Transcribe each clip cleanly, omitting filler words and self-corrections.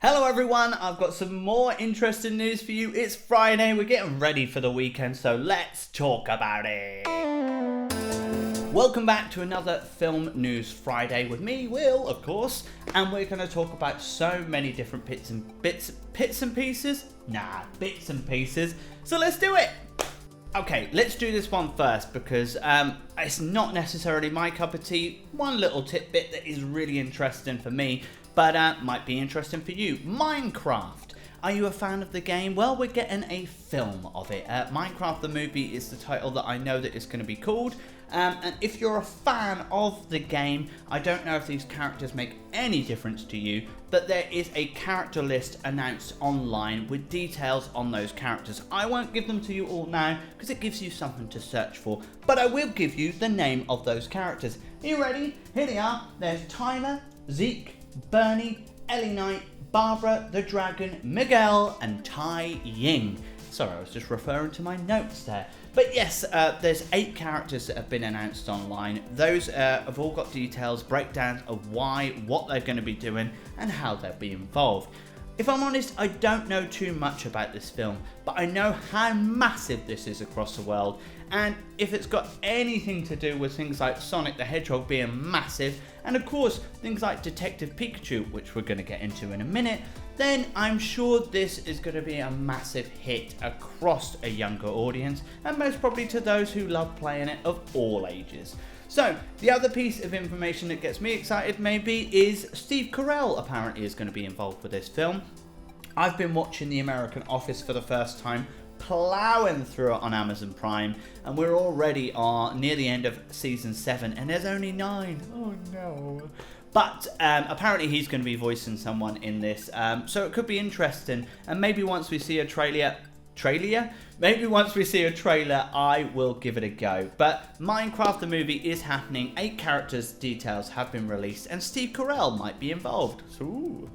Hello everyone, I've got some more interesting news for you. It's Friday, we're getting ready for the weekend, so let's talk about it. Welcome back to another Film News Friday with me, Will, of course, and we're going to talk about so many different bits and pieces. So let's do it. Okay, let's do this one first because it's not necessarily my cup of tea. One little tidbit that is really interesting for me, but might be interesting for you. Minecraft. Are you a fan of the game? Well, we're getting a film of it. Minecraft the movie is the title that I know that it's going to be called. And if you're a fan of the game, I don't know if these characters make any difference to you, but there is a character list announced online with details on those characters. I won't give them to you all now because it gives you something to search for, but I will give you the name of those characters. Are you ready? Here they are. There's Tyler, Zeke, Bernie, Ellie Knight, Barbara the Dragon, Miguel, and Tai Ying. Sorry, I was just referring to my notes there. But yes, there's 8 characters that have been announced online. Those have all got details, breakdowns of why, what they're going to be doing, and how they'll be involved. If I'm honest, I don't know too much about this film, but I know how massive this is across the world, and if it's got anything to do with things like Sonic the Hedgehog being massive, and of course things like Detective Pikachu, which we're going to get into in a minute, then I'm sure this is going to be a massive hit across a younger audience, and most probably to those who love playing it of all ages. So, the other piece of information that gets me excited maybe is Steve Carrell apparently is going to be involved with this film. I've been watching The American Office for the first time, plowing through it on Amazon Prime, and we're already near the end of season 7, and there's only 9. Oh no. But apparently he's going to be voicing someone in this, so it could be interesting, and maybe once we see a trailer, I will give it a go. But Minecraft the movie is happening, 8 characters' details have been released, and Steve Carell might be involved. Ooh.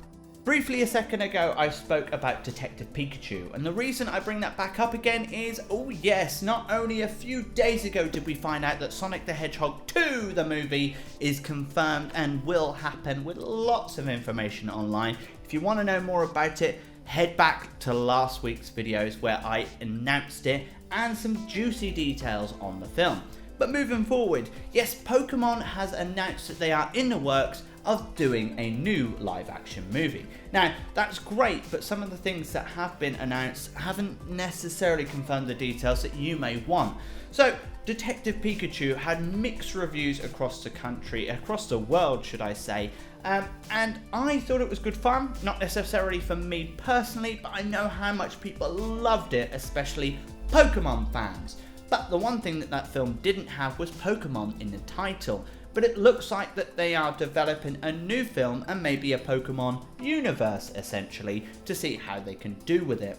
Briefly a second ago I spoke about Detective Pikachu, and the reason I bring that back up again is, oh yes, not only a few days ago did we find out that Sonic the Hedgehog 2, the movie, is confirmed and will happen, with lots of information online. If you want to know more about it, head back to last week's videos where I announced it and some juicy details on the film. But moving forward, yes, Pokemon has announced that they are in the works of doing a new live action movie. Now, that's great, but some of the things that have been announced haven't necessarily confirmed the details that you may want. So, Detective Pikachu had mixed reviews across the country, across the world should I say, and I thought it was good fun, not necessarily for me personally, but I know how much people loved it, especially Pokemon fans. But the one thing that film didn't have was Pokemon in the title, but it looks like that they are developing a new film and maybe a Pokemon universe essentially to see how they can do with it.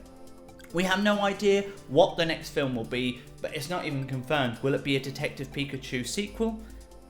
We have no idea what the next film will be, but it's not even confirmed. Will it be a Detective Pikachu sequel?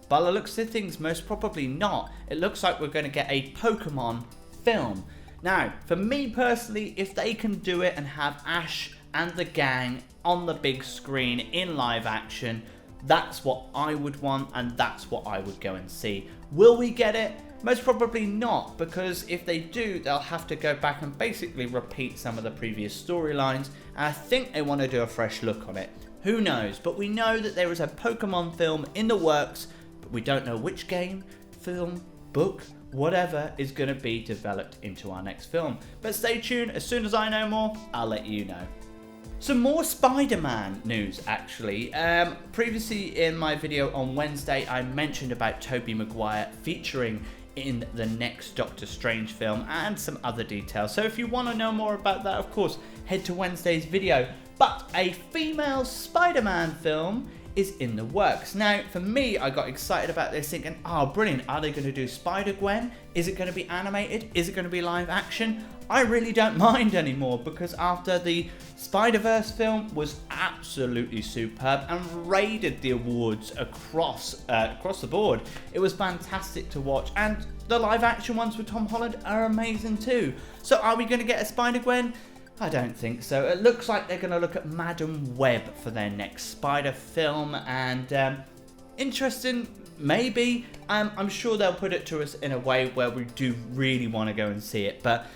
By the looks of things, most probably not. It looks like we're going to get a Pokemon film. Now, for me personally, if they can do it and have Ash and the gang on the big screen in live action, that's what I would want and that's what I would go and see. Will we get it? Most probably not, because if they do, they'll have to go back and basically repeat some of the previous storylines, and I think they want to do a fresh look on it. Who knows? But we know that there is a Pokemon film in the works, but we don't know which game, film, book, whatever is going to be developed into our next film. But stay tuned, as soon as I know more, I'll let you know. Some more Spider-Man news actually. Previously in my video on Wednesday I mentioned about Tobey Maguire featuring in the next Doctor Strange film and some other details. So if you want to know more about that, of course, head to Wednesday's video. But a female Spider-Man film is in the works. Now, for me, I got excited about this thinking, oh, brilliant. Are they going to do Spider-Gwen? Is it going to be animated? Is it going to be live action? I really don't mind anymore, because after the Spider-Verse film was absolutely superb and raided the awards across the board. It was fantastic to watch, and the live action ones with Tom Holland are amazing too. So are we going to get a Spider-Gwen? I don't think so. It looks like they're going to look at Madam Web for their next Spider film, and interesting, maybe. I'm sure they'll put it to us in a way where we do really want to go and see it, but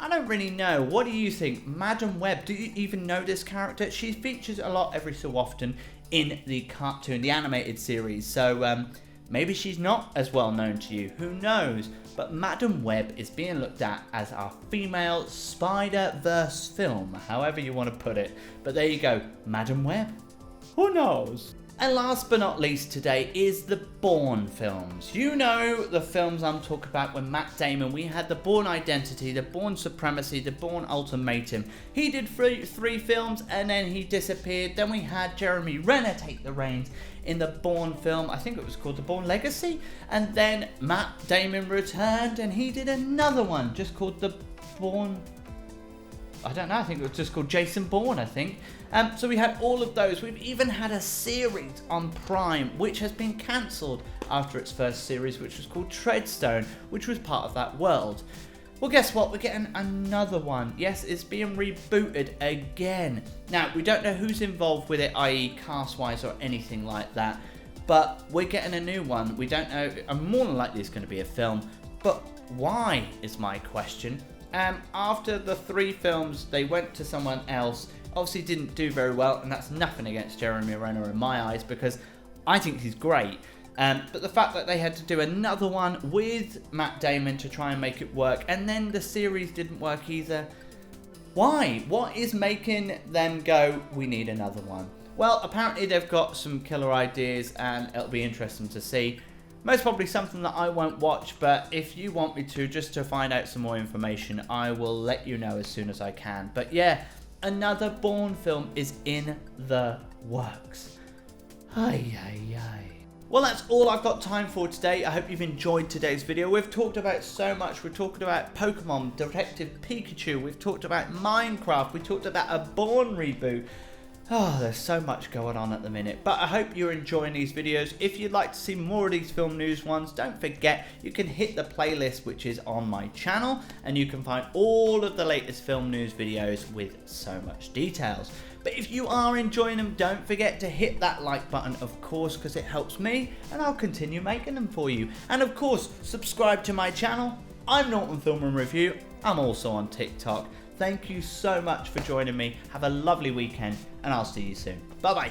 I don't really know. What do you think? Madam Web, do you even know this character? She features a lot every so often in the cartoon, the animated series. So maybe she's not as well known to you. Who knows? But Madam Web is being looked at as our female Spider-Verse film, however you want to put it. But there you go, Madam Web. Who knows? And last but not least today is the Bourne films. You know the films I'm talking about with Matt Damon. We had the Bourne Identity, the Bourne Supremacy, the Bourne Ultimatum. He did three films and then he disappeared. Then we had Jeremy Renner take the reins in the Bourne film. I think it was called The Bourne Legacy. And then Matt Damon returned and he did another one just called The Bourne... I don't know, I think it was just called Jason Bourne, I think. So we had all of those. We've even had a series on Prime, which has been cancelled after its first series, which was called Treadstone, which was part of that world. Well, guess what? We're getting another one. Yes, it's being rebooted again. Now, we don't know who's involved with it, i.e. cast-wise or anything like that, but we're getting a new one. We don't know. I'm more than likely it's going to be a film, but why is my question. After the 3 films, they went to someone else. Obviously didn't do very well, and that's nothing against Jeremy Renner in my eyes, because I think he's great. But the fact that they had to do another one with Matt Damon to try and make it work, and then the series didn't work either. Why? What is making them go, we need another one? Well, apparently they've got some killer ideas, and it'll be interesting to see. Most probably something that I won't watch, but if you want me to, just to find out some more information, I will let you know as soon as I can. But yeah, another Bourne film is in the works. Ay, ay, ay. Well, that's all I've got time for today. I hope you've enjoyed today's video. We've talked about so much. We've talked about Pokemon, Detective Pikachu. We've talked about Minecraft. We talked about a Bourne reboot. Oh, there's so much going on at the minute, but I hope you're enjoying these videos. If you'd like to see more of these film news ones, don't forget you can hit the playlist which is on my channel, and you can find all of the latest film news videos with so much details. But if you are enjoying them, don't forget to hit that like button, of course, because it helps me and I'll continue making them for you. And of course, subscribe to my channel. I'm Norton Film and Review. I'm also on TikTok. Thank you so much for joining me. Have a lovely weekend, and I'll see you soon. Bye bye.